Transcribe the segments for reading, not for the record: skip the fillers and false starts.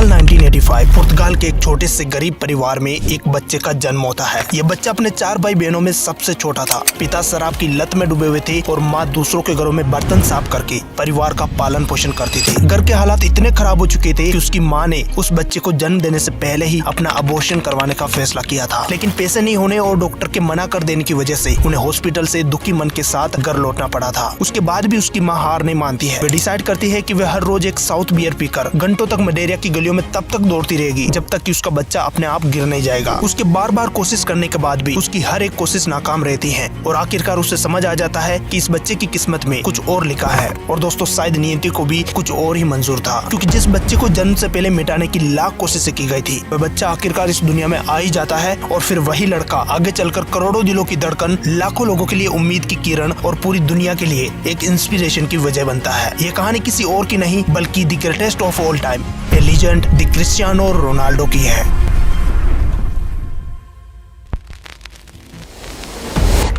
साल 1985 पुर्तगाल के एक छोटे से गरीब परिवार में एक बच्चे का जन्म होता है। ये बच्चा अपने 4 भाई बहनों में सबसे छोटा था। पिता शराब की लत में डूबे हुए थे और माँ दूसरों के घरों में बर्तन साफ करके परिवार का पालन पोषण करती थी। घर के हालात इतने खराब हो चुके थे कि उसकी माँ ने उस बच्चे को जन्म देने से पहले ही अपना अबॉर्शन करवाने का फैसला किया था, लेकिन पैसे नहीं होने और डॉक्टर के मना कर देने की वजह से उन्हें हॉस्पिटल से दुखी मन के साथ घर लौटना पड़ा था। उसके बाद भी उसकी माँ हार नहीं मानती है। वे डिसाइड करती है कि वे हर रोज एक साउथ बियर पीकर घंटों तक मलेरिया की गलियों में तब तक दौड़ती रहेगी जब तक कि उसका बच्चा अपने आप गिर नहीं जाएगा। उसके बार बार कोशिश करने के बाद भी उसकी हर एक कोशिश नाकाम रहती है और आखिरकार उसे समझ आ जाता है कि इस बच्चे की किस्मत में कुछ और लिखा है। और दोस्तों, शायद नियति को भी कुछ और ही मंजूर था, क्योंकि जिस बच्चे को जन्म से पहले मिटाने की लाख कोशिशें की गई थी, वह बच्चा आखिरकार इस दुनिया में आ ही जाता है। और फिर वही लड़का आगे चलकर करोड़ों दिलों की धड़कन, लाखों लोगों के लिए उम्मीद की किरण और पूरी दुनिया के लिए एक इंस्पिरेशन की वजह बनता है। ये कहानी किसी और की नहीं बल्कि the greatest of all time, A legend, the Cristiano Ronaldo की है।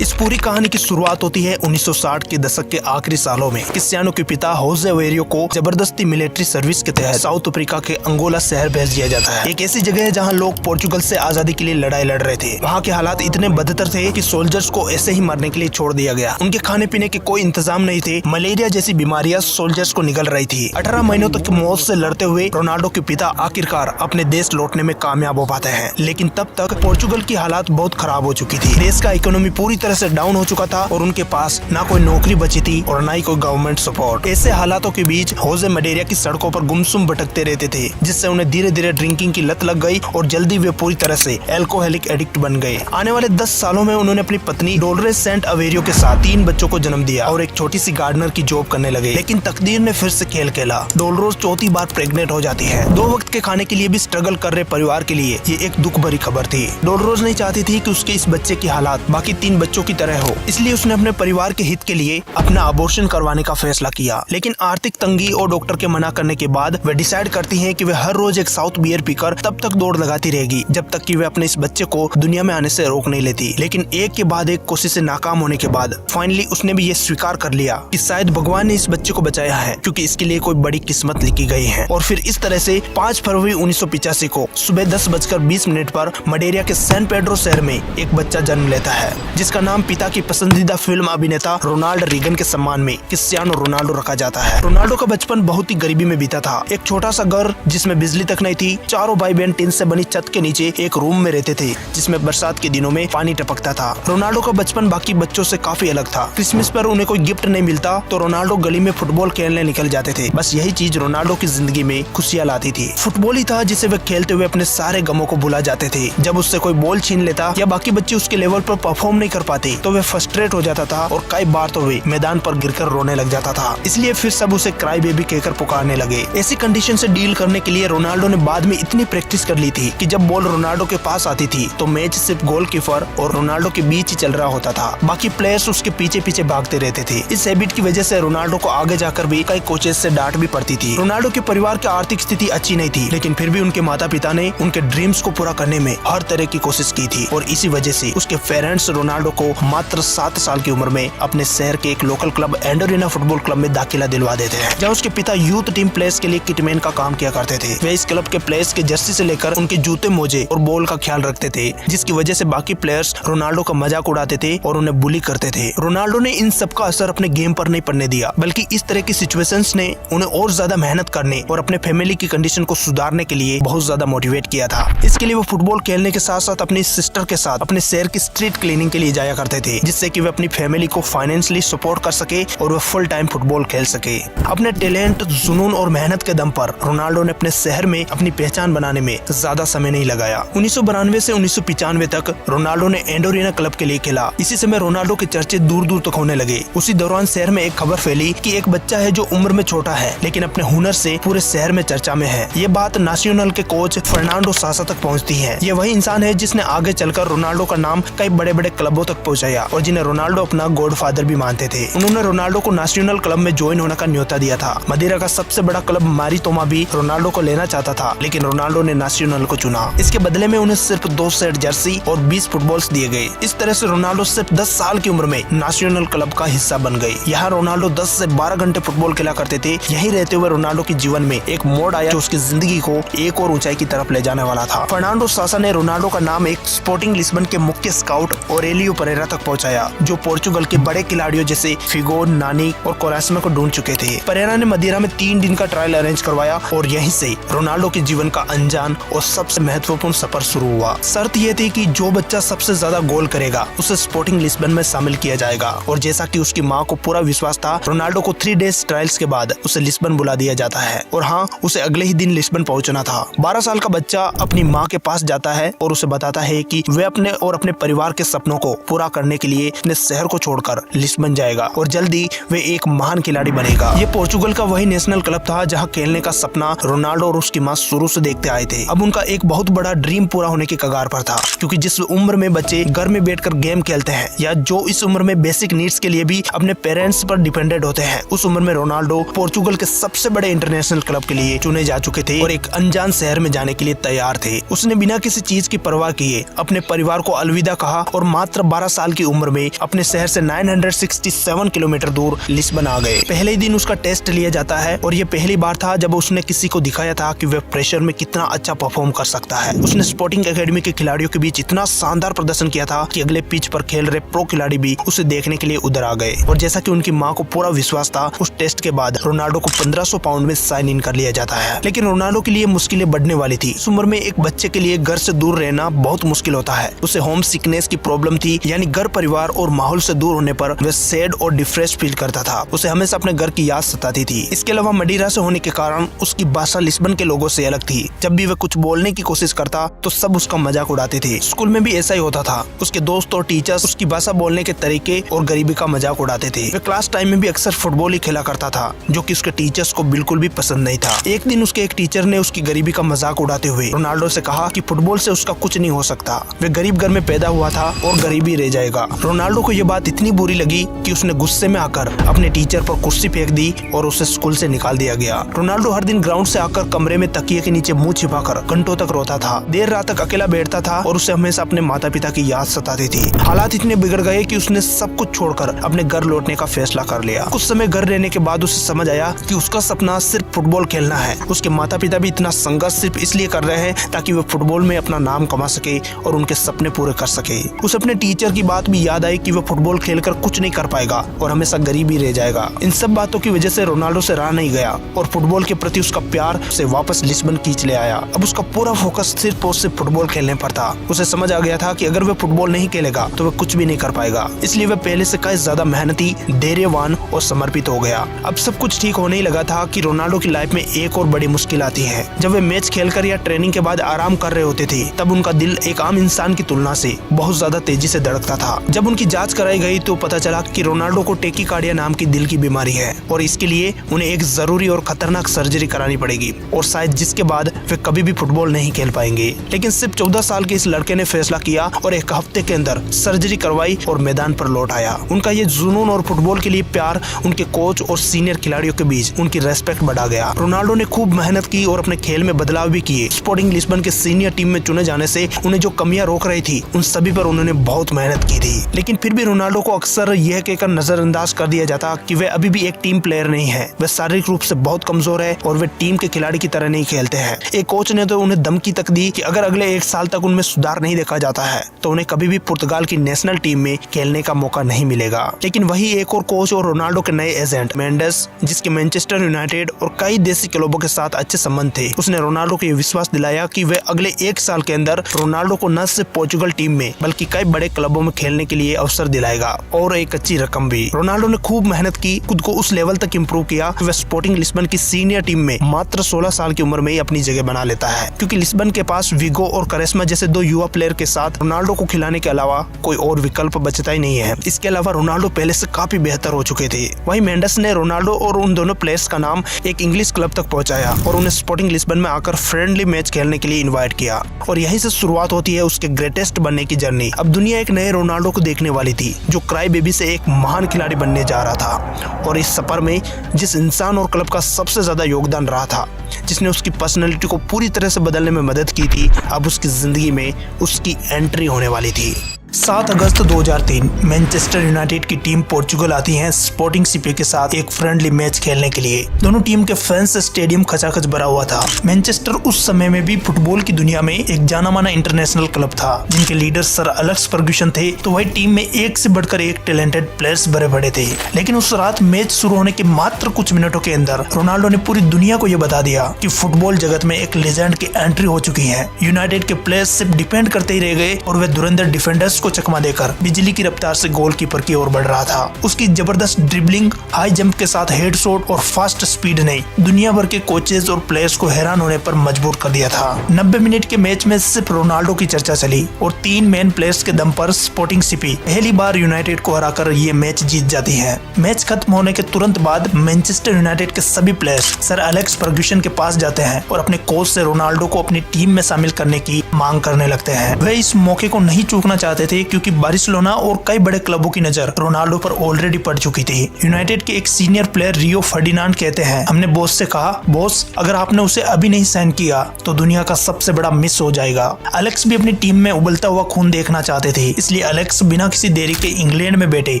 इस पूरी कहानी की शुरुआत होती है 1960 के दशक के आखिरी सालों में। क्रिस्टियानो के पिता होजे वेरियो को जबरदस्ती मिलिट्री सर्विस के तहत साउथ अफ्रीका के अंगोला शहर भेज दिया जाता है। एक ऐसी जगह है जहां लोग पोर्चुगल से आजादी के लिए लड़ाई लड़ रहे थे। वहां के हालात इतने बदतर थे कि सोल्जर्स को ऐसे ही मरने के लिए छोड़ दिया गया। उनके खाने पीने के कोई इंतजाम नहीं थे। मलेरिया जैसी बीमारियां सोल्जर्स को निगल रही थी। 18 महीनों तक मौत से लड़ते हुए रोनाल्डो के पिता आखिरकार अपने देश लौटने में कामयाब हो पाते हैं, लेकिन तब तक पोर्चुगल की हालात बहुत खराब हो चुकी थी। देश का इकोनॉमी पूरी तरह से डाउन हो चुका था और उनके पास ना कोई नौकरी बची थी और ना ही कोई गवर्नमेंट सपोर्ट। ऐसे हालातों के बीच होजे मलेरिया की सड़कों पर गुमसुम भटकते रहते थे, जिससे उन्हें धीरे धीरे ड्रिंकिंग की लत लग गई और जल्दी वे पूरी तरह से एल्कोहलिक एडिक्ट बन गए। आने वाले 10 सालों में उन्होंने अपनी पत्नी डोल्रेस सेंट अवेरियो के साथ 3 बच्चों को जन्म दिया और एक छोटी सी गार्डनर की जॉब करने लगे। लेकिन तकदीर ने फिर से खेल खेला। डोल्रोज चौथी बार प्रेग्नेंट हो जाती है। 2 वक्त के खाने के लिए भी स्ट्रगल कर रहे परिवार के लिए ये एक दुख भरी खबर थी। डोल्रोज नहीं चाहती थी कि उसके इस बच्चे की हालात बाकी 3 बच्चों की तरह हो, इसलिए उसने अपने परिवार के हित के लिए अपना अबॉर्शन करवाने का फैसला किया। लेकिन आर्थिक तंगी और डॉक्टर के मना करने के बाद वे डिसाइड करती हैं कि वे हर रोज एक साउथ बियर पीकर तब तक दौड़ लगाती रहेगी जब तक कि वे अपने इस बच्चे को दुनिया में आने से रोक नहीं लेती। लेकिन एक के बाद एक कोशिशें नाकाम होने के बाद फाइनली उसने भी ये स्वीकार कर लिया कि शायद भगवान ने इस बच्चे को बचाया है, क्योंकि इसके लिए कोई बड़ी किस्मत लिखी गई है। और फिर इस तरह से 5 फरवरी 1985 को सुबह 10:20 पर मलेरिया के सैन पेड्रो शहर में एक बच्चा जन्म लेता है, जिसका नाम पिता की पसंदीदा फिल्म अभिनेता रोनाल्ड रीगन के सम्मान में क्रिस्टियानो रोनाल्डो रखा जाता है। रोनाल्डो का बचपन बहुत ही गरीबी में बीता था। एक छोटा सा घर जिसमें बिजली तक नहीं थी। चारों भाई बहन टीन से बनी छत के नीचे एक रूम में रहते थे, जिसमें बरसात के दिनों में पानी टपकता था। रोनाल्डो का बचपन बाकी बच्चों से काफी अलग था। क्रिसमस पर उन्हें कोई गिफ्ट नहीं मिलता तो रोनाल्डो गली में फुटबॉल खेलने निकल जाते थे। बस यही चीज रोनाल्डो की जिंदगी में खुशियां लाती थी। फुटबॉल ही था जिसे वे खेलते हुए अपने सारे गमों को भुला जाते थे। जब उससे कोई बॉल छीन लेता या बाकी बच्चे उसके लेवल पर परफॉर्म नहीं कर पाते तो वे फ्रस्ट्रेट हो जाता था और कई बार तो वे मैदान पर गिरकर रोने लग जाता था। इसलिए फिर सब उसे क्राई बेबी कहकर पुकारने लगे। ऐसी कंडीशन से डील करने के लिए रोनाल्डो ने बाद में इतनी प्रैक्टिस कर ली थी कि जब बॉल रोनाल्डो के पास आती थी तो मैच सिर्फ गोलकीपर और रोनाल्डो के बीच ही चल रहा होता था। बाकी प्लेयर्स उसके पीछे पीछे भागते रहते थे। इस हैबिट की वजह से रोनाल्डो को आगे जाकर भी कई कोचेस से डांट भी पड़ती थी। रोनाल्डो के परिवार की आर्थिक स्थिति अच्छी नहीं थी, लेकिन फिर भी उनके माता पिता ने उनके ड्रीम्स को पूरा करने में हर तरह की कोशिश की थी और इसी वजह से उसके पेरेंट्स रोनाल्डो को मात्र 7 साल की उम्र में अपने शहर के एक लोकल क्लब एंडोरिना फुटबॉल क्लब में दाखिला दिलवा देते हैं, जहां उसके पिता यूथ टीम प्लेयर्स के लिए किटमैन का काम किया करते थे। वे इस क्लब के प्लेयर्स के जर्सी से लेकर उनके जूते, मोजे और बॉल का ख्याल रखते थे, जिसकी वजह से बाकी प्लेयर्स रोनाल्डो का मजाक उड़ाते थे और उन्हें बुली करते थे। रोनाल्डो ने इन सब का असर अपने गेम पर नहीं पड़ने दिया, बल्कि इस तरह की सिचुएशंस ने उन्हें और ज्यादा मेहनत करने और अपने फैमिली की कंडीशन को सुधारने के लिए बहुत ज्यादा मोटिवेट किया था। इसके लिए वो फुटबॉल खेलने के साथ साथ अपनी सिस्टर के साथ अपने शहर की स्ट्रीट क्लीनिंग के लिए जाया करते थे, जिससे कि वे अपनी फैमिली को फाइनेंशियली सपोर्ट कर सके और वह फुल टाइम फुटबॉल खेल सके। अपने टैलेंट, जुनून और मेहनत के दम पर रोनाल्डो ने अपने शहर में अपनी पहचान बनाने में ज्यादा समय नहीं लगाया। 1992 से 1995 तक रोनाल्डो ने एंडोरिना क्लब के लिए खेला। इसी समय रोनाल्डो के चर्चे दूर दूर तक होने लगे। उसी दौरान शहर में एक खबर फैली कि एक बच्चा है जो उम्र में छोटा है लेकिन अपने हुनर से पूरे शहर में चर्चा में है। ये बात नाशनल के कोच फर्नांडो सासा तक पहुँचती है। ये वही इंसान है जिसने आगे चलकर रोनाल्डो का नाम कई बड़े बड़े क्लबों तक पहुँचाया। पहुंचाया और जिन्हें रोनाल्डो अपना गॉडफादर भी मानते थे। उन्होंने रोनाल्डो को नेशनल क्लब में ज्वाइन होने का न्योता दिया था। मदिरा का सबसे बड़ा क्लब मारितोमा भी रोनाल्डो को लेना चाहता था, लेकिन रोनाल्डो ने नेशनल को चुना। इसके बदले में उन्हें सिर्फ 2 सेट जर्सी और 20 फुटबॉल्स दिए गए। इस तरह से रोनाल्डो सिर्फ 10 साल की उम्र में नेशनल क्लब का हिस्सा बन गए। यहाँ रोनाल्डो 10 से 12 घंटे फुटबॉल खेला करते थे। यहीं रहते हुए रोनाल्डो के जीवन में एक मोड़ आया जो उसकी जिंदगी को एक और ऊंचाई की तरफ ले जाने वाला था। फर्नांडो सासा ने रोनाल्डो का नाम एक स्पोर्टिंग लिस्बन के मुख्य स्काउट ऑरेलियो परेरा तक पहुंचाया, जो पोर्चुगल के बड़े खिलाड़ियों जैसे फिगो, नानी और कोरास्मा को ढूंढ चुके थे। परेरा ने मदिरा में 3 दिन का ट्रायल अरेंज करवाया और यहीं से रोनाल्डो के जीवन का अनजान और सबसे महत्वपूर्ण सफर शुरू हुआ। शर्त यह थी कि जो बच्चा सबसे ज्यादा गोल करेगा उसे स्पोर्टिंग लिस्बन में शामिल किया जाएगा। और जैसा कि उसकी मां को पूरा विश्वास था, रोनाल्डो को 3 डेज ट्रायल्स के बाद उसे लिस्बन बुला दिया जाता है और हाँ, उसे अगले ही दिन लिस्बन पहुंचना था। 12 साल का बच्चा अपनी मां के पास जाता है और उसे बताता है कि वे अपने और अपने परिवार के सपनों को पूरा करने के लिए अपने शहर को छोड़कर लिस्बन जाएगा और जल्दी वे एक महान खिलाड़ी बनेगा। ये पोर्चुगल का वही नेशनल क्लब था जहां खेलने का सपना रोनाल्डो और उसकी मां शुरू से देखते आए थे। अब उनका एक बहुत बड़ा ड्रीम पूरा होने के कगार पर था, क्योंकि जिस उम्र में बच्चे घर में बैठकर गेम खेलते हैं या जो इस उम्र में बेसिक नीड्स के लिए भी अपने पेरेंट्स पर डिपेंडेंट होते हैं, उस उम्र में रोनाल्डो पोर्चुगल के सबसे बड़े इंटरनेशनल क्लब के लिए चुने जा चुके थे और एक अनजान शहर में जाने के लिए तैयार थे। उसने बिना किसी चीज की परवाह किए अपने परिवार को अलविदा कहा और मात्र 12 साल की उम्र में अपने शहर से 967 किलोमीटर दूर लिस्बन आ गए। पहले ही दिन उसका टेस्ट लिया जाता है और ये पहली बार था जब उसने किसी को दिखाया था कि वह प्रेशर में कितना अच्छा परफॉर्म कर सकता है। उसने स्पोर्टिंग एकेडमी के खिलाड़ियों के बीच इतना शानदार प्रदर्शन किया था कि अगले पिच पर खेल रहे प्रो खिलाड़ी भी उसे देखने के लिए उधर आ गए। और जैसा कि उनकी मां को पूरा विश्वास था, उस टेस्ट के बाद रोनाल्डो को 1500 पाउंड में साइन इन कर लिया जाता है। लेकिन रोनाल्डो के लिए मुश्किलें बढ़ने वाली थी। इस उम्र में एक बच्चे के लिए घर से दूर रहना बहुत मुश्किल होता है। उसे होम सिकनेस की प्रॉब्लम थी, यानी घर परिवार और माहौल से दूर होने पर वह सैड और डिप्रेस फील करता था। उसे हमेशा अपने घर की याद सताती थी। इसके अलावा मदिरा से होने के कारण उसकी भाषा लिस्बन के लोगों से अलग थी। जब भी वह कुछ बोलने की कोशिश करता तो सब उसका मजाक उड़ाते थे। स्कूल में भी ऐसा ही होता था। उसके दोस्त और टीचर्स उसकी भाषा बोलने के तरीके और गरीबी का मजाक उड़ाते थे। वह क्लास टाइम में भी अक्सर फुटबॉल ही खेला करता था, जो कि उसके टीचर्स को बिल्कुल भी पसंद नहीं था। एक दिन उसके एक टीचर ने उसकी गरीबी का मजाक उड़ाते हुए रोनाल्डो से कहा कि फुटबॉल से उसका कुछ नहीं हो सकता, वह गरीब घर में पैदा हुआ था और गरीबी रह जाएगा। रोनाल्डो को यह बात इतनी बुरी लगी कि उसने गुस्से में आकर अपने टीचर पर कुर्सी फेंक दी और उसे स्कूल से निकाल दिया गया। रोनाल्डो हर दिन ग्राउंड से आकर कमरे में तकिए के नीचे मुंह छिपाकर घंटों तक रोता था। देर रात तक अकेला बैठता था और उसे हमेशा अपने माता पिता की याद सताती थी। हालात इतने बिगड़ गए कि उसने सब कुछ छोड़कर अपने घर लौटने का फैसला कर लिया। कुछ समय घर रहने के बाद उसे समझ आया कि उसका सपना सिर्फ फुटबॉल खेलना है। उसके माता पिता भी इतना संघर्ष सिर्फ इसलिए कर रहे हैं ताकि वो फुटबॉल में अपना नाम कमा सके और उनके सपने पूरे कर सके। उसे अपने टीचर की बात भी याद आई कि वो फुटबॉल खेलकर कुछ नहीं कर पाएगा और हमेशा गरीब ही रह जाएगा। इन सब बातों की वजह से रोनाल्डो से रहा नहीं गया और फुटबॉल के प्रति उसका प्यार उसे वापस लिस्बन खींच ले आया। अब उसका पूरा फोकस सिर्फ और सिर्फ फुटबॉल खेलने पर था। उसे समझ आ गया था कि अगर वह फुटबॉल नहीं खेलेगा तो वह कुछ भी नहीं कर पाएगा। इसलिए वह पहले से कहीं ज्यादा मेहनती, धैर्यवान और समर्पित हो गया। अब सब कुछ ठीक होने ही लगा था कि रोनाल्डो की लाइफ में एक और बड़ी मुश्किल आती है। जब वे मैच खेलकर या ट्रेनिंग के बाद आराम कर रहे होते थे, तब उनका दिल एक आम इंसान की तुलना से बहुत ज्यादा तेजी से धड़कता था। जब उनकी जांच कराई गई तो पता चला कि रोनाल्डो को टेकीकार्डिया नाम की दिल की बीमारी है और इसके लिए उन्हें एक जरूरी और खतरनाक सर्जरी करानी पड़ेगी और शायद जिसके बाद वे कभी भी फुटबॉल नहीं खेल पाएंगे। लेकिन सिर्फ 14 साल के इस लड़के ने फैसला किया और एक हफ्ते के अंदर सर्जरी करवाई और मैदान पर लौट आया। उनका ये जुनून और फुटबॉल के लिए प्यार उनके कोच और सीनियर खिलाड़ियों के बीच उनकी रेस्पेक्ट बढ़ा गया। रोनाल्डो ने खूब मेहनत की और अपने खेल में बदलाव भी किए। स्पोर्टिंग लिस्बन के सीनियर टीम में चुने जाने से उन्हें जो कमियां रोक रही थी, उन सभी पर उन्होंने बहुत मेहनत की थी। लेकिन फिर भी रोनाल्डो को अक्सर यह कहकर नजरअंदाज कर दिया जाता कि वे अभी भी एक टीम प्लेयर नहीं है। वे शारीरिक रूप से बहुत कमजोर है और वे टीम के खिलाड़ी की तरह नहीं खेलते हैं। एक कोच ने तो उन्हें धमकी तक दी कि अगर अगले 1 साल तक उनमें सुधार नहीं देखा जाता है तो उन्हें कभी भी पुर्तगाल की नेशनल टीम में खेलने का मौका नहीं मिलेगा। लेकिन वही एक और कोच और रोनाल्डो के नए एजेंट मेंडेस, जिसके मैनचेस्टर यूनाइटेड और कई देसी क्लबों के साथ अच्छे संबंध थे, उसने रोनाल्डो को यह विश्वास दिलाया कि वे अगले 1 साल के अंदर रोनाल्डो को न सिर्फ पोर्चुगल टीम में बल्कि कई बड़े क्लबों में खेलने के लिए अवसर दिलाएगा और एक अच्छी रकम भी। रोनाल्डो ने खूब मेहनत की, खुद को उस लेवल तक इम्प्रूव किया कि वह स्पोर्टिंग लिस्बन की सीनियर टीम में मात्र 16 साल की उम्र में ही अपनी जगह बना लेता है, क्योंकि लिस्बन के पास विगो और करेस्मा जैसे 2 युवा प्लेयर के साथ रोनाल्डो को खिलाने के अलावा कोई और विकल्प बचता ही नहीं है। इसके अलावा रोनाल्डो पहले से काफी बेहतर हो चुके थे। वहीं मेंडेस ने रोनाल्डो और उन दोनों प्लेयर्स का नाम एक इंग्लिश क्लब तक पहुंचाया और उन्हें स्पोर्टिंग लिस्बन में आकर फ्रेंडली मैच खेलने के लिए इनवाइट किया और यहीं से शुरुआत होती है उसके ग्रेटेस्ट बनने की जर्नी। अब दुनिया एक नए रोनाल्डो को देखने वाली थी, जो क्राई बेबी से एक महान खिलाड़ी बनने जा रहा था। और इस सफर में जिस इंसान और क्लब का सबसे ज्यादा योगदान रहा था, जिसने उसकी पर्सनैलिटी को पूरी तरह से बदलने में मदद की थी, अब उसकी जिंदगी में उसकी एंट्री होने वाली थी। 7 अगस्त 2003 मैनचेस्टर यूनाइटेड की टीम पोर्चुगल आती है स्पोर्टिंग सीपी के साथ एक फ्रेंडली मैच खेलने के लिए। दोनों टीम के फैंस से स्टेडियम खचाखच भरा हुआ था। मैनचेस्टर उस समय में भी फुटबॉल की दुनिया में एक जाना माना इंटरनेशनल क्लब था, जिनके लीडर सर एलेक्स फर्ग्यूसन थे। तो वही टीम में एक से बढ़कर एक टैलेंटेड प्लेयर्स भरे पड़े थे। लेकिन उस रात मैच शुरू होने के मात्र कुछ मिनटों के अंदर रोनाल्डो ने पूरी दुनिया को यह बता दिया कि फुटबॉल जगत में एक लेजेंड की एंट्री हो चुकी है। यूनाइटेड के प्लेयर्स सिर्फ डिफेंड करते ही रह गए और वे धुरंधर डिफेंडर्स को चकमा देकर बिजली की रफ्तार से गोलकीपर की ओर बढ़ रहा था। उसकी जबरदस्त ड्रिबलिंग, हाई जंप के साथ हेड शॉट और फास्ट स्पीड ने दुनिया भर के कोचेज और प्लेयर्स को हैरान होने पर मजबूर कर दिया था। 90 मिनट के मैच में सिर्फ रोनाल्डो की चर्चा चली और 3 मेन प्लेयर्स के दम पर स्पोर्टिंग सीपी पहली बार यूनाइटेड को हराकर ये मैच जीत जाती है। मैच खत्म होने के तुरंत बाद मैनचेस्टर यूनाइटेड के सभी प्लेयर्स सर एलेक्स फर्ग्यूसन के पास जाते हैं और अपने कोच से रोनाल्डो को अपनी टीम में शामिल करने की मांग करने लगते हैं। वे इस मौके को नहीं चूकना चाहते थे, क्योंकि बार्सिलोना और कई बड़े क्लबों की नजर रोनाल्डो पर ऑलरेडी पड़ चुकी थी। यूनाइटेड के एक सीनियर प्लेयर रियो फर्डिनांड कहते हैं, हमने बॉस से कहा, बॉस अगर आपने उसे अभी नहीं साइन किया तो दुनिया का सबसे बड़ा मिस हो जाएगा। एलेक्स भी अपनी टीम में उबलता हुआ खून देखना चाहते थे, इसलिए एलेक्स बिना किसी देरी के इंग्लैंड में बैठे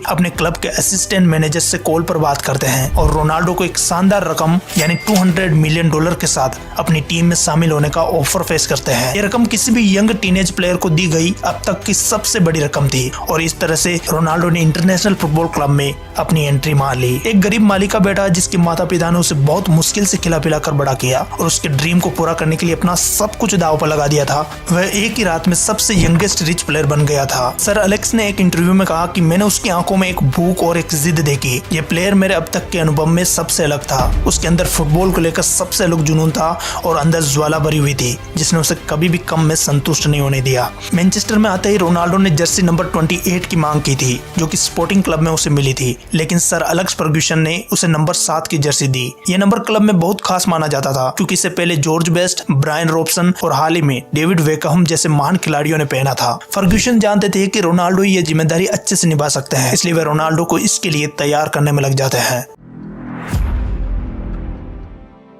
अपने क्लब के असिस्टेंट मैनेजर से कॉल पर बात करते हैं और रोनाल्डो को एक शानदार रकम यानी $200 मिलियन के साथ अपनी टीम में शामिल होने का ऑफर फेस करते हैं। ये रकम किसी भी यंग टीनेज प्लेयर को दी गई अब तक की सबसे बड़ी रकम थी और इस तरह से रोनाल्डो ने इंटरनेशनल फुटबॉल क्लब में अपनी एंट्री मार ली। एक गरीब माली का बेटा जिसके माता पिता ने उसे बहुत मुश्किल से खिला पिला कर बड़ा किया और उसके ड्रीम को पूरा करने के लिए अपना सब कुछ दांव पर लगा दिया था, वह एक ही रात में सबसे यंगेस्ट रिच प्लेयर बन गया था। सर एलेक्स ने एक इंटरव्यू में कहा कि मैंने उसकी आंखों में एक भूख और एक जिद देखी। ये प्लेयर मेरे अब तक के अनुभव में सबसे अलग था। उसके अंदर फुटबॉल को लेकर सबसे अलग जुनून था और अंदर ज्वाला भरी हुई थी, जिसने उसे कभी भी कम में संतुष्ट नहीं होने दिया। मैनचेस्टर में आते ही रोनाल्डो ने जर्सी नंबर 28 की मांग की थी, जो कि स्पोर्टिंग क्लब में उसे मिली थी, लेकिन सर एलेक्स फर्ग्यूसन ने उसे नंबर 7 की जर्सी दी। यह नंबर क्लब में बहुत खास माना जाता था, क्योंकि इससे पहले जॉर्ज बेस्ट, ब्रायन रॉबसन और हाल ही में डेविड वेकहम जैसे महान खिलाड़ियों ने पहना था। फर्ग्यूसन जानते थे कि रोनाल्डो ये जिम्मेदारी अच्छे से निभा सकते हैं, इसलिए वे रोनाल्डो को इसके लिए तैयार करने में लग जाते हैं।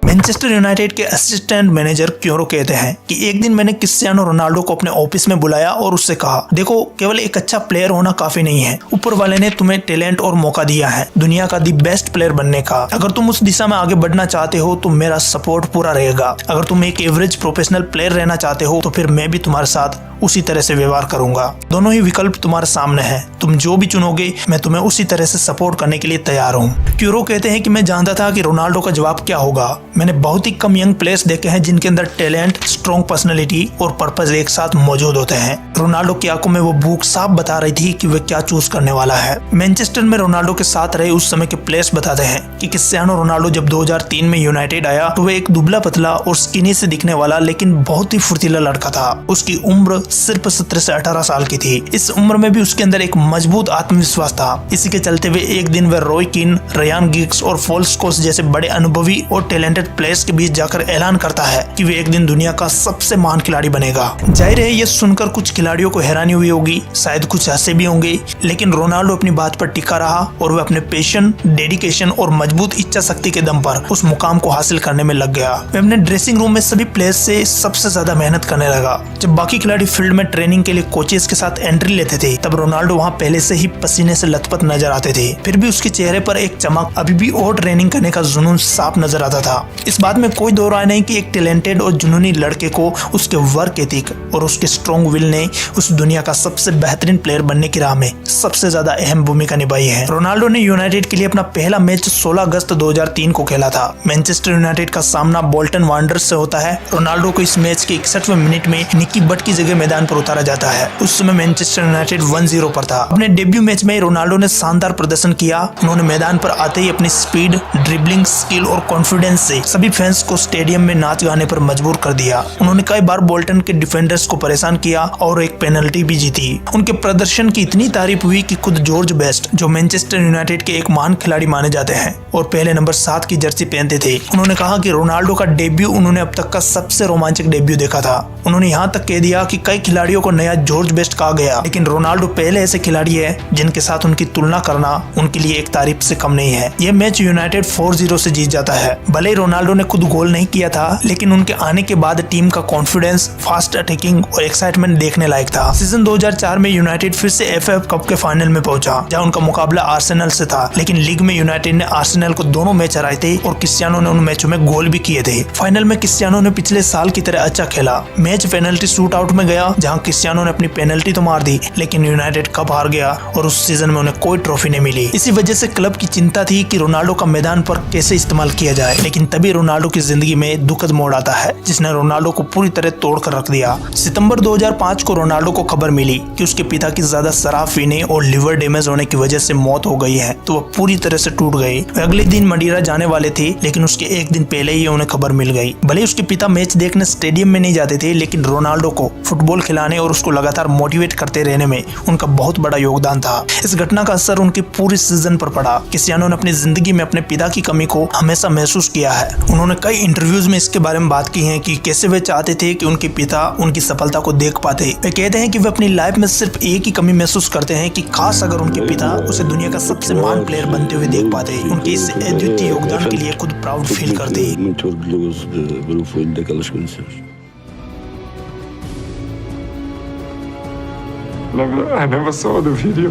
मैनचेस्टर यूनाइटेड के असिस्टेंट मैनेजर क्योरो कहते हैं कि एक दिन मैंने क्रिस्टियानो रोनाल्डो को अपने ऑफिस में बुलाया और उससे कहा, देखो केवल एक अच्छा प्लेयर होना काफी नहीं है, ऊपर वाले ने तुम्हें टैलेंट और मौका दिया है दुनिया का दी बेस्ट प्लेयर बनने का। अगर तुम उस दिशा में आगे बढ़ना चाहते हो तो मेरा सपोर्ट पूरा रहेगा। अगर तुम एक एवरेज प्रोफेशनल प्लेयर रहना चाहते हो तो फिर मैं भी तुम्हारे साथ उसी तरह से व्यवहार करूंगा। दोनों ही विकल्प तुम्हारे सामने हैं, तुम जो भी चुनोगे मैं तुम्हें उसी तरह से सपोर्ट करने के लिए तैयार हूँ। क्यूरो कहते हैं कि मैं जानता था कि रोनाल्डो का जवाब क्या होगा। मैंने बहुत ही कम यंग प्लेयर्स देखे हैं जिनके अंदर टैलेंट, स्ट्रॉन्ग पर्सनैलिटी और पर्पस एक साथ मौजूद होते हैं। रोनाल्डो की आंखों में वो भूख साफ बता रही थी कि वह क्या चूज करने वाला है। मैनचेस्टर में रोनाल्डो के साथ रहे उस समय के प्लेयर्स बताते हैं कि क्रिस्टियानो रोनाल्डो जब 2003 में यूनाइटेड आया तो वह एक दुबला पतला और स्किनी से दिखने वाला लेकिन बहुत ही फुर्तीला लड़का था। उसकी उम्र सिर्फ 17 से 18 साल की थी। इस उम्र में भी उसके अंदर एक मजबूत आत्मविश्वास था। इसी के चलते हुए एक दिन वह रॉय कीन, रयान गिग्स और पॉल स्कोल्स जैसे बड़े अनुभवी और टैलेंटेड प्लेयर्स के बीच जाकर ऐलान करता है कि वे एक दिन दुनिया का सबसे महान खिलाड़ी बनेगा। जाहिर है ये सुनकर कुछ खिलाड़ियों को हैरानी हुई होगी, शायद कुछ हंसे भी होंगे, लेकिन रोनाल्डो अपनी बात पर टिका रहा और वह अपने पैशन, डेडिकेशन और मजबूत इच्छा शक्ति के दम पर उस मुकाम को हासिल करने में लग गया। वह अपने ड्रेसिंग रूम में सभी प्लेयर्स से सबसे ज्यादा मेहनत करने लगा। जब बाकी खिलाड़ी फील्ड में ट्रेनिंग के लिए कोचेस के साथ एंट्री लेते थे तब रोनाल्डो वहां पहले से ही पसीने से लथपथ नजर आते थे, फिर भी उसके चेहरे पर एक चमक, अभी भी और ट्रेनिंग करने का जुनून साफ नजर आता था। इस बात में कोई दो राय नहीं कि एक टैलेंटेड और जुनूनी लड़के को उसके वर्क एथिक और उसके स्ट्रॉन्ग विल ने उस दुनिया का सबसे बेहतरीन प्लेयर बनने की राह में सबसे ज्यादा अहम भूमिका निभाई है। रोनाल्डो ने यूनाइटेड के लिए अपना पहला मैच 16 अगस्त 2003 को खेला था। मैनचेस्टर यूनाइटेड का सामना बोल्टन वांडरर्स से होता है। रोनाल्डो को इस मैच के 61वें मिनट में निकी बट की जगह मैदान पर उतारा जाता है। उस समय मैनचेस्टर यूनाइटेड 1-0 पर था। अपने डेब्यू मैच में रोनाल्डो ने शानदार प्रदर्शन किया। उन्होंने मैदान पर आते ही अपनी स्पीड, ड्रिबलिंग स्किल और कॉन्फिडेंस से सभी फैंस को स्टेडियम में नाच गाने पर मजबूर कर दिया। उन्होंने कई बार बोल्टन के डिफेंडर्स को परेशान किया और एक पेनल्टी भी जीती। उनके प्रदर्शन की इतनी तारीफ हुई कि खुद जॉर्ज बेस्ट, जो मैनचेस्टर यूनाइटेड के एक महान खिलाड़ी माने जाते हैं और पहले नंबर 7 की जर्सी पहनते थे, उन्होंने कहा कि रोनाल्डो का डेब्यू उन्होंने अब तक का सबसे रोमांचक डेब्यू देखा था। उन्होंने यहाँ तक कह दिया कि कई कई खिलाड़ियों को नया जॉर्ज बेस्ट कहा गया, लेकिन रोनाल्डो पहले ऐसे खिलाड़ी है जिनके साथ उनकी तुलना करना उनके लिए एक तारीफ से कम नहीं है। यह मैच यूनाइटेड 4-0 से जीत जाता है। भले ही रोनाल्डो ने खुद गोल नहीं किया था, लेकिन उनके आने के बाद टीम का कॉन्फिडेंस, फास्ट अटैकिंग और एक्साइटमेंट देखने लायक था। सीजन 2004 में यूनाइटेड फिर से FA कप के फाइनल में पहुंचा, जहां उनका मुकाबला आर्सेनल से था, लेकिन लीग में यूनाइटेड ने आर्सेनल को दोनों मैच हराए थे और क्रिस्टियानो ने उन मैचों में गोल भी किए थे। फाइनल में क्रिस्टियानो ने पिछले साल की तरह अच्छा खेला। मैच पेनल्टी शूट आउट में गया, जहां क्रिस्टियानो ने अपनी पेनल्टी तो मार दी, लेकिन यूनाइटेड कप हार गया और उस सीजन में उन्हें कोई ट्रॉफी नहीं मिली। इसी वजह से क्लब की चिंता थी कि रोनाल्डो का मैदान पर कैसे इस्तेमाल किया जाए, लेकिन तभी रोनाल्डो की जिंदगी में दुखद मोड़ आता है, जिसने रोनाल्डो को पूरी तरह तोड़ कर रख दिया। सितंबर 2005 को रोनाल्डो को खबर मिली कि उसके पिता की ज्यादा शराब पीने और लिवर डैमेज होने की वजह से मौत हो गई है, तो वह पूरी तरह से टूट गए। अगले दिन मडीरा जाने वाले थे, लेकिन उसके एक दिन पहले ही उन्हें खबर मिल गई। भले उसके पिता मैच देखने स्टेडियम में नहीं जाते थे, लेकिन रोनाल्डो को फुटबॉल खिलाने और उसको लगातार मोटिवेट करते रहने में उनका बहुत बड़ा योगदान था। इस घटना का असर उनके पूरे सीजन पर पड़ा। क्रिस्टियानो ने अपनी जिंदगी में अपने पिता की कमी को हमेशा महसूस किया है। उन्होंने कई इंटरव्यूज में इसके बारे में बात की है कि कैसे वे चाहते थे कि उनके पिता उनकी सफलता को देख पाते। वे कहते हैं कि वे अपनी लाइफ में सिर्फ एक ही कमी महसूस करते हैं कि काश अगर उनके पिता उसे दुनिया का सबसे महान प्लेयर बनते हुए देख पाते। उनके इस अद्वितीय योगदान के लिए खुद प्राउड फील करते। I never saw the video.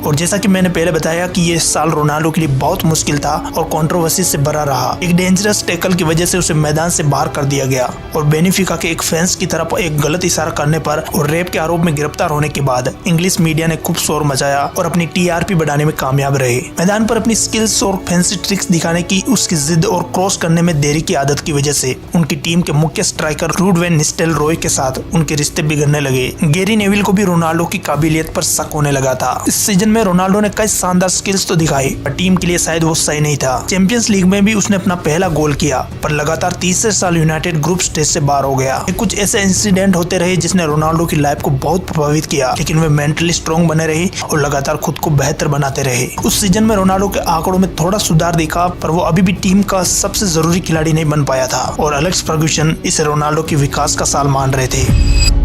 और जैसा कि मैंने पहले बताया कि ये साल रोनाल्डो के लिए बहुत मुश्किल था और कंट्रोवर्सी से भरा रहा। एक डेंजरस टैकल की वजह से उसे मैदान से बाहर कर दिया गया और बेनिफिका के एक फैंस की तरफ एक गलत इशारा करने पर और रेप के आरोप में गिरफ्तार होने के बाद इंग्लिश मीडिया ने खूब शोर मचाया और अपनी TRP बढ़ाने में कामयाब रहे। मैदान पर अपनी स्किल्स और फैंसी ट्रिक्स दिखाने की उसकी जिद और क्रॉस करने में देरी की आदत की वजह से उनकी टीम के मुख्य स्ट्राइकर रूड वैन निस्टेलरॉय के साथ उनके रिश्ते बिगड़ने लगे। गैरी नेविल को भी रोनाल्डो की काबिलियत पर शक होने लगा था। इस सीजन में रोनाल्डो ने कई शानदार स्किल्स तो दिखाई, पर टीम के लिए शायद वो सही नहीं था। चैंपियंस लीग में भी उसने अपना पहला गोल किया, पर लगातार तीसरे साल यूनाइटेड ग्रुप स्टेज से बाहर हो गया। कुछ ऐसे इंसिडेंट होते रहे जिसने रोनाल्डो की लाइफ को बहुत प्रभावित किया, लेकिन वे मेंटली स्ट्रॉन्ग बने रहे और लगातार खुद को बेहतर बनाते रहे। उस सीजन में रोनाल्डो के आंकड़ों में थोड़ा सुधार दिखा, पर वो अभी भी टीम का सबसे जरूरी खिलाड़ी नहीं बन पाया था और एलेक्स फर्ग्यूसन इसे रोनाल्डो के विकास का साल मान रहे थे।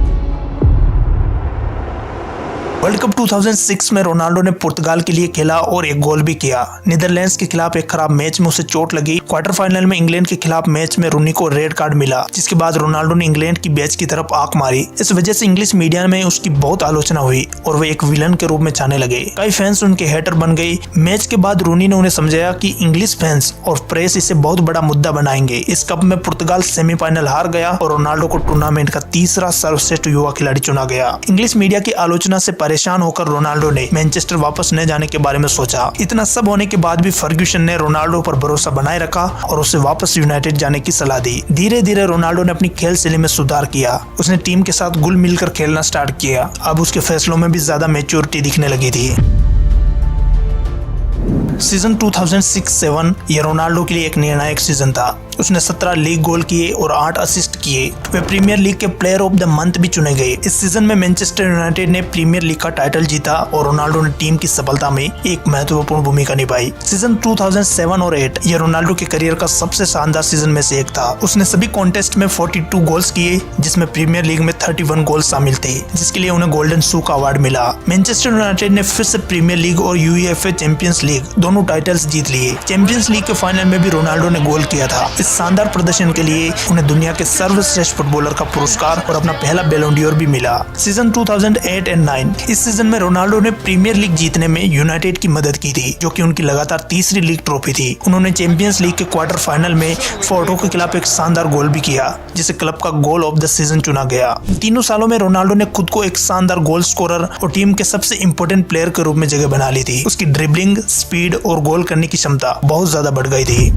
वर्ल्ड कप 2006 में रोनाल्डो ने पुर्तगाल के लिए खेला और एक गोल भी किया। नीदरलैंड्स के खिलाफ एक खराब मैच में उसे चोट लगी। क्वार्टर फाइनल में इंग्लैंड के खिलाफ मैच में रूनी को रेड कार्ड मिला, जिसके बाद रोनाल्डो ने इंग्लैंड की बैच की तरफ आंख मारी। इस वजह से इंग्लिश मीडिया में उसकी बहुत आलोचना हुई और वे एक विलन के रूप में छाने लगे। कई फैंस उनके हेटर बन गए। मैच के बाद रूनी ने उन्हें समझाया कि इंग्लिश फैंस और प्रेस इसे बहुत बड़ा मुद्दा बनाएंगे। इस कप में पुर्तगाल सेमीफाइनल हार गया और रोनाल्डो को टूर्नामेंट का तीसरा सर्वश्रेष्ठ युवा खिलाड़ी चुना गया। इंग्लिश मीडिया की आलोचना से परेशान होकर रोनाल्डो ने मैनचेस्टर वापस न जाने के बारे में सोचा। इतना सब होने के बाद भी फर्ग्यूसन ने रोनाल्डो पर भरोसा बनाए रखा और उसे वापस यूनाइटेड जाने की सलाह दी। धीरे धीरे रोनाल्डो ने अपनी खेल शैली में सुधार किया। उसने टीम के साथ घुल मिलकर खेलना स्टार्ट किया। अब उसके फैसलों में भी ज्यादा मैच्योरिटी दिखने लगी थी। सीजन 2006-07 ये रोनाल्डो के लिए एक निर्णायक सीजन था। उसने 17 लीग गोल किए और 8 असिस्ट किए। वे प्रीमियर लीग के प्लेयर ऑफ द मंथ भी चुने गए। इस सीजन में मैनचेस्टर यूनाइटेड ने प्रीमियर लीग का टाइटल जीता और रोनाल्डो ने टीम की सफलता में एक महत्वपूर्ण भूमिका निभाई। सीजन 2007 और 8 ये रोनाल्डो के करियर का सबसे शानदार सीजन में से एक था। उसने सभी कॉन्टेस्ट में 42 गोल्स किए, जिसमें प्रीमियर लीग में 31 गोल शामिल थे, जिसके लिए उन्हें गोल्डन शू का अवार्ड मिला। मैनचेस्टर यूनाइटेड ने फिर से प्रीमियर लीग और UEFA चैंपियंस लीग दोनों टाइटल्स जीत लिए। चैंपियंस लीग के फाइनल में भी रोनाल्डो ने गोल किया था। इस शानदार प्रदर्शन के लिए उन्हें दुनिया के सर्वश्रेष्ठ फुटबॉलर का पुरस्कार और अपना पहला बैलोन डोर भी मिला। सीजन 2008 और 9 इस सीजन में रोनाल्डो ने प्रीमियर लीग जीतने में यूनाइटेड की मदद की थी, जो कि उनकी लगातार तीसरी लीग ट्रॉफी थी। उन्होंने चैंपियंस लीग के क्वार्टर फाइनल में फोर्टो के खिलाफ एक शानदार गोल भी किया, जिसे क्लब का गोल ऑफ द सीजन चुना गया। तीनों सालों में रोनाल्डो ने खुद को एक शानदार गोल स्कोरर और टीम के सबसे इंपॉर्टेंट प्लेयर के रूप में जगह बना ली थी। उसकी ड्रिबलिंग, स्पीड और गोल करने की क्षमता बहुत ज्यादा बढ़ गई थी।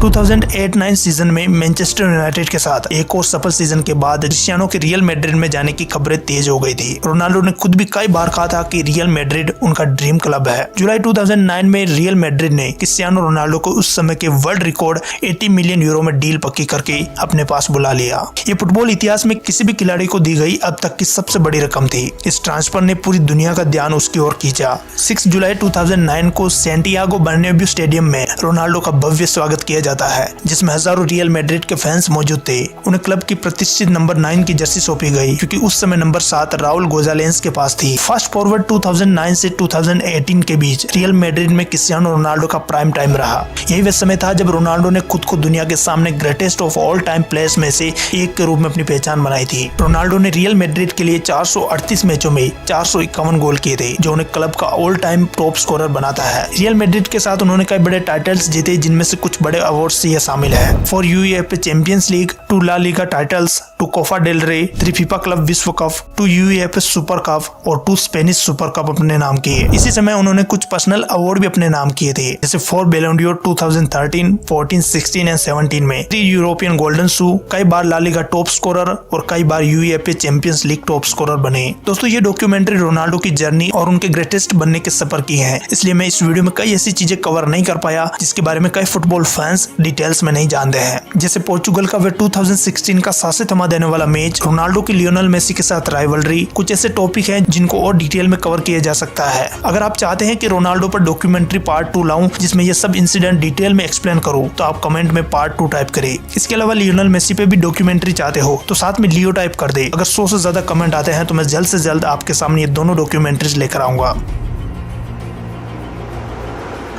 2008-9 सीजन में मैनचेस्टर यूनाइटेड के साथ एक और सफल सीजन के बाद क्रिस्टियानो के रियल मैड्रिड में जाने की खबरें तेज हो गई थी। रोनाल्डो ने खुद भी कई बार कहा था कि रियल मैड्रिड उनका ड्रीम क्लब है। जुलाई 2009 में रियल मैड्रिड ने क्रिस्टियानो रोनाल्डो को उस समय के वर्ल्ड रिकॉर्ड 80 मिलियन यूरो में डील पक्की करके अपने पास बुला लिया। ये फुटबॉल इतिहास में किसी भी खिलाड़ी को दी गई अब तक की सबसे बड़ी रकम थी। इस ट्रांसफर ने पूरी दुनिया का ध्यान उसकी ओर खींचा। 6 जुलाई 2009 को सैंटियागो बर्नाब्यू स्टेडियम में रोनाल्डो का भव्य स्वागत किया जाता है, जिसमें हजारों रियल मैड्रिड के फैंस मौजूद थे। उन्हें क्लब की प्रतिष्ठित नंबर 9 की जर्सी सौंपी गई, क्योंकि उस समय नंबर 7 राउल गोजालेंस के पास थी। फास्ट फॉरवर्ड 2009 से 2018 के बीच रियल मैड्रिड में क्रिस्टियानो रोनाल्डो का प्राइम टाइम रहा। यही वह समय था जब रोनाल्डो ने खुद को दुनिया के सामने greatest of all time players में से एक के रूप में अपनी पहचान बनाई थी। रोनाल्डो ने रियल मैड्रिड के लिए 438 मैचों में 451 गोल किए थे, जो उन्हें क्लब का ऑल टाइम टॉप स्कोरर बनाता है। रियल मैड्रिड के साथ उन्होंने कई बड़े टाइटल्स जीते, जिनमें से कुछ बड़े अवार्ड्स ये शामिल है। 4 UEFA champions league, 2 La Liga titles, 2 Copa del Rey, 3 FIFA club विश्व कप, 2 यूईएफए सुपर कप और 2 स्पेनिश सुपर कप अपने नाम किए। इसी समय उन्होंने कुछ पर्सनल अवार्ड भी अपने नाम किए थे, जैसे 4 बैलन ड'ओर 2013, 14, 16 एंड 17 में, 3 यूरोपियन गोल्डन शू, कई बार ला लीगा टॉप स्कोरर और कई बार UEFA champions league top scorer बने। दोस्तों, ये डॉक्यूमेंट्री रोनाल्डो की जर्नी और उनके ग्रेटेस्ट बनने के सफर की है, इसलिए मैं इस वीडियो में कई ऐसी चीजें कवर नहीं कर पाया जिसके बारे में कई फुटबॉल फैंस डिटेल्स में नहीं जानते हैं। जैसे पोर्चुगल का वे 2016 का सांसें थमा देने वाला मैच, रोनाल्डो की लियोनेल मेसी के साथ राइवलरी, कुछ ऐसे टॉपिक हैं जिनको और डिटेल में कवर किया जा सकता है। अगर आप चाहते हैं कि रोनाल्डो पर डॉक्यूमेंट्री पार्ट 2 लाऊं जिसमें ये सब इंसिडेंट डिटेल में एक्सप्लेन करूं, तो आप कमेंट में पार्ट 2 टाइप करें। इसके अलावा लियोनेल मेसी पे भी डॉक्यूमेंट्री चाहते हो तो साथ में लियो टाइप कर दे। अगर 100 से ज्यादा कमेंट आते हैं तो मैं जल्द से जल्द आपके सामने ये दोनों डॉक्यूमेंट्रीज लेकर आऊंगा।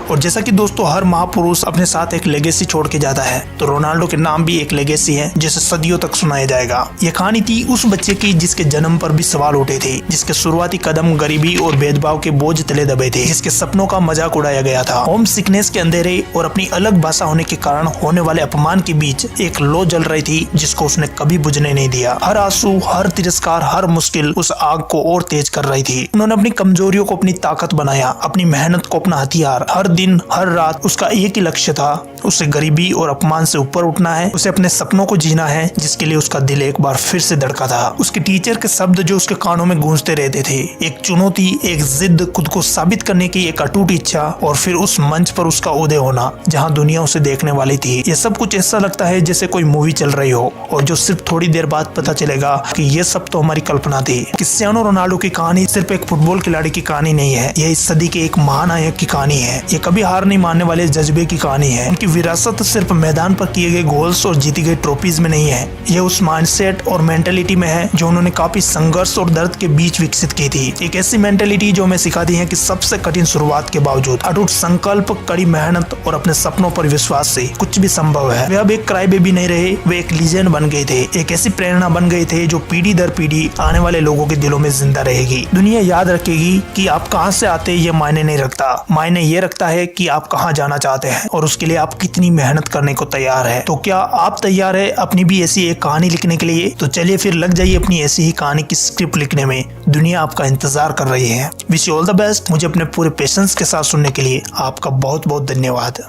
और जैसा कि दोस्तों हर महापुरुष अपने साथ एक लेगेसी छोड़ के जाता है, तो रोनाल्डो के नाम भी एक लेगेसी है जिसे सदियों तक सुनाया जाएगा। ये कहानी थी उस बच्चे की जिसके जन्म पर भी सवाल उठे थे, जिसके शुरुआती कदम गरीबी और भेदभाव के बोझ तले दबे थे, जिसके सपनों का मजाक उड़ाया गया था। होम सिकनेस के अंधेरे और अपनी अलग भाषा होने के कारण होने वाले अपमान के बीच एक लो जल रही थी जिसको उसने कभी बुझने नहीं दिया। हर आंसू, हर तिरस्कार, हर मुश्किल उस आग को और तेज कर रही थी। उन्होंने अपनी कमजोरियों को अपनी ताकत बनाया, अपनी मेहनत को अपना हथियार। हर दिन हर रात उसका एक ही लक्ष्य था, उसे गरीबी और अपमान से ऊपर उठना है, उसे अपने सपनों को जीना है, जिसके लिए उसका दिल एक बार फिर से धड़का था। उसके टीचर के शब्द जो उसके कानों में गूंजते रहते थे, एक चुनौती, एक जिद, खुद को साबित करने की एक अटूट इच्छा, और फिर उस मंच पर उसका उदय होना जहां दुनिया उसे देखने वाली थी। ये सब कुछ ऐसा लगता है जैसे कोई मूवी चल रही हो और जो सिर्फ थोड़ी देर बाद पता चलेगा कि ये सब तो हमारी कल्पना थी। क्रिस्टियानो रोनाल्डो की कहानी सिर्फ एक फुटबॉल खिलाड़ी की कहानी नहीं है, यह इस सदी के एक महानायक की कहानी है। ये कभी हार नहीं मानने वाले जज्बे की कहानी है। उनकी विरासत सिर्फ मैदान पर किए गए गोल्स और जीती गई ट्रॉफीज में नहीं है, यह उस माइंडसेट और मेंटेलिटी में है जो उन्होंने काफी संघर्ष और दर्द के बीच विकसित की थी। एक ऐसी मेंटेलिटी जो हमें सिखाती है कि सबसे कठिन शुरुआत के बावजूद अटूट संकल्प, कड़ी मेहनत और अपने सपनों पर विश्वास से कुछ भी संभव है। वे अब एक क्राई बेबी नहीं रहे, वे एक लीजेंड बन गए थे, एक ऐसी प्रेरणा बन गए थे जो पीढ़ी दर पीढ़ी आने वाले लोगों के दिलों में जिंदा रहेगी। दुनिया याद रखेगी कि आप कहां से आते ये मायने नहीं रखता, मायने ये रखता है कि आप कहां जाना चाहते हैं और उसके लिए आप कितनी मेहनत करने को तैयार है। तो क्या आप तैयार है अपनी भी ऐसी एक कहानी लिखने के लिए? तो चलिए फिर लग जाइए अपनी ऐसी ही कहानी की स्क्रिप्ट लिखने में। दुनिया आपका इंतजार कर रही है। Wish you all the best. मुझे अपने पूरे पेशेंस के साथ सुनने के लिए आपका बहुत बहुत धन्यवाद।